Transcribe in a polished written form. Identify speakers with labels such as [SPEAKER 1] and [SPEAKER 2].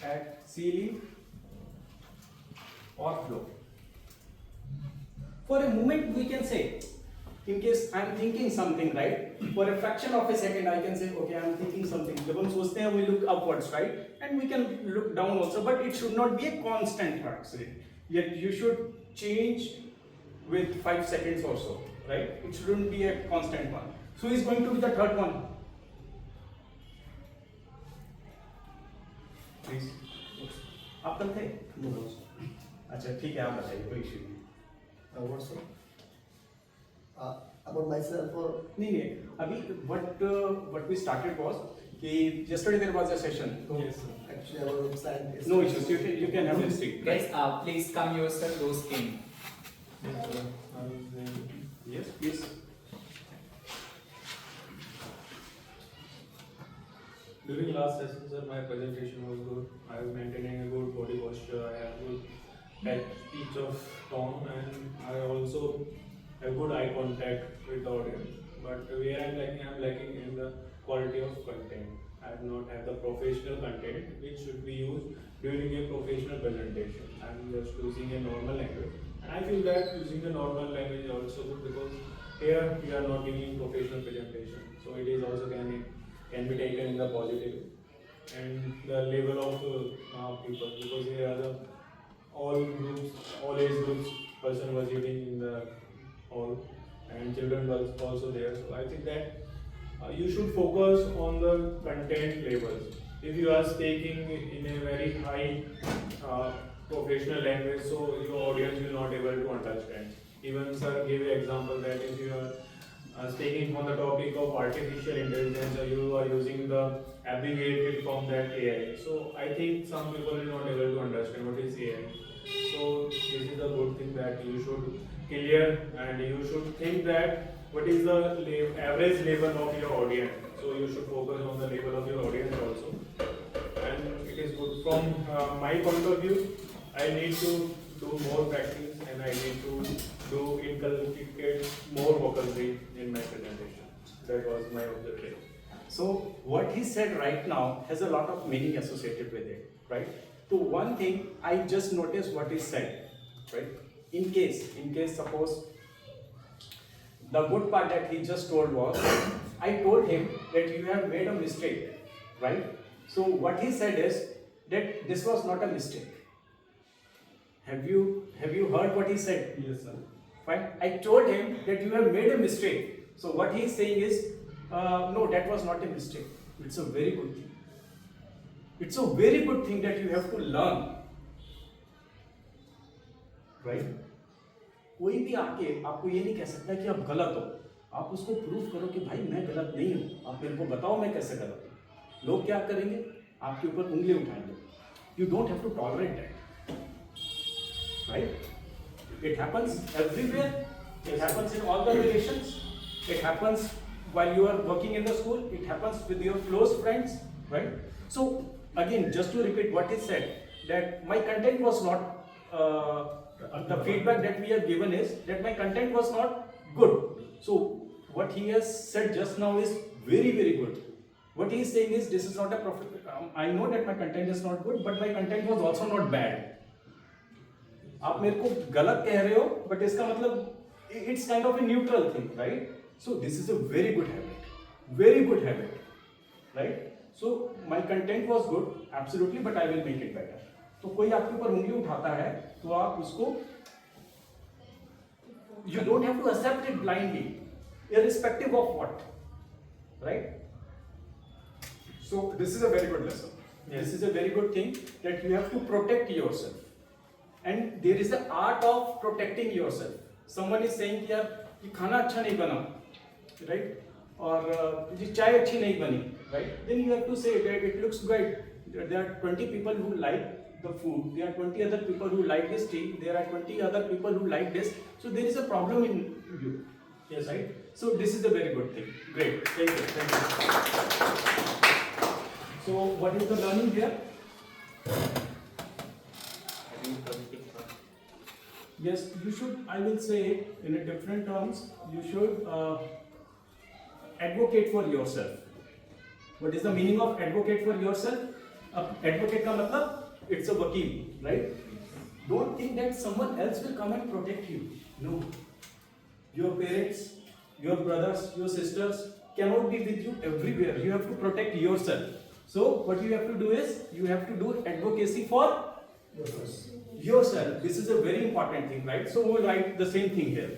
[SPEAKER 1] at ceiling or floor. For a moment we can say, in case I am thinking something, right? For a fraction of a second I can say, okay, I am thinking something. जब हम सोचते हैं we look upwards, right? And we can look down also, but it should not be a constant thought. Yet you should change with 5 seconds or so, right? It shouldn't be a constant one. So is going to be the third one. Please. आप कल थे? अच्छा ठीक है, आप बताइए, कोई issue नहीं.
[SPEAKER 2] What so? About myself or
[SPEAKER 1] नहीं अभी what we started was कि yesterday there was a session.
[SPEAKER 3] Yes, sir.
[SPEAKER 2] actually about science.
[SPEAKER 1] No issues. You can have a seat.
[SPEAKER 4] Guys, please come yourself. Those came.
[SPEAKER 3] Yes, sir. I was there.
[SPEAKER 1] Yes, please.
[SPEAKER 3] During last session, sir, my presentation was good. I was maintaining a good body posture. I have good speech of tone, and I also have good eye contact with the audience. But where I'm lacking in the quality of content. I have not had the professional content which should be used during a professional presentation. I'm just using a normal language, and I feel that using the normal language is also good because here we are not giving professional presentation, so it is also can be taken in the positive. And the level of people, because here are the all groups, all age groups, person was sitting in the hall, and children was also there. So I think that you should focus on the content levels. If you are speaking in a very high professional language, so your audience will not able to understand. Even sir gave an example that if you are speaking on the topic of artificial intelligence, or you are using the abbreviated form that AI. So I think some people are not able to understand what is AI. So this is a good thing that you should clear, and you should think that what is the average level of your audience. So you should focus on the level of your audience also. And it is good from my point of view. I need to do more practice, and I need to inculcate more vocabulary in my presentation. That was my objective.
[SPEAKER 1] So what he said right now has a lot of meaning associated with it, right? So one thing I just noticed what he said, right? In case suppose the good part that he just told was, I told him that you have made a mistake, right? So what he said is that this was not a mistake. Have you heard what he said?
[SPEAKER 3] Yes, sir.
[SPEAKER 1] Fine. I told him that you have made a mistake. So what he is saying is, no, that was not a mistake. It's a very good thing. It's a very good thing that you have to learn, right? कोई भी आके आपको ये नहीं कह सकता कि आप गलत हो. आप उसको प्रूव करो कि भाई मैं गलत नहीं हूँ. आप मेरे को बताओ मैं कैसे गलत हूँ. लोग क्या करेंगे? आपके ऊपर उंगली उठाएंगे. You don't have to tolerate that, right? It happens everywhere. It happens in all the relations. It happens while you are working in the school. It happens with your close friends, right? So again, just to repeat what he said, that my content was not. The feedback that we have given is that my content was not good. So what he has said just now is very, very good. What he is saying is this is not a profit. I know that my content is not good, but my content was also not bad. आप मेरे को गलत कह रहे हो, but इसका मतलब it's kind of a neutral thing, right? So this is a very good habit, right? So my content was good, absolutely, but I will make it better. तो कोई आपके ऊपर उंगली उठाता है, तो आप उसको you don't have to accept it blindly, irrespective of what, right? So this is a very good lesson.
[SPEAKER 3] Yes.
[SPEAKER 1] This is a very good thing that you have to protect yourself. And there is the art of protecting yourself. Someone is saying कि यार ये खाना अच्छा नहीं बना, right? और ये चाय अच्छी नहीं बनी, right? Then you have to say that it looks good. There are 20 people who like the food. There are 20 other people who like this tea. There are 20 other people who like this. So there is a problem in you. Yes, right? So this is a very good thing. Great. Thank you. So what is the learning here? Yes, you should, I will say in a different terms, you should advocate for yourself. What is the meaning of advocate for yourself? अब advocate का मतलब it's a vakil, right? Don't think that someone else will come and protect you. No. Your parents, your brothers, your sisters cannot be with you everywhere. You have to protect yourself. So what you have to do is you have to do advocacy for yourself. This is a very important thing, right? So we will write the same thing here.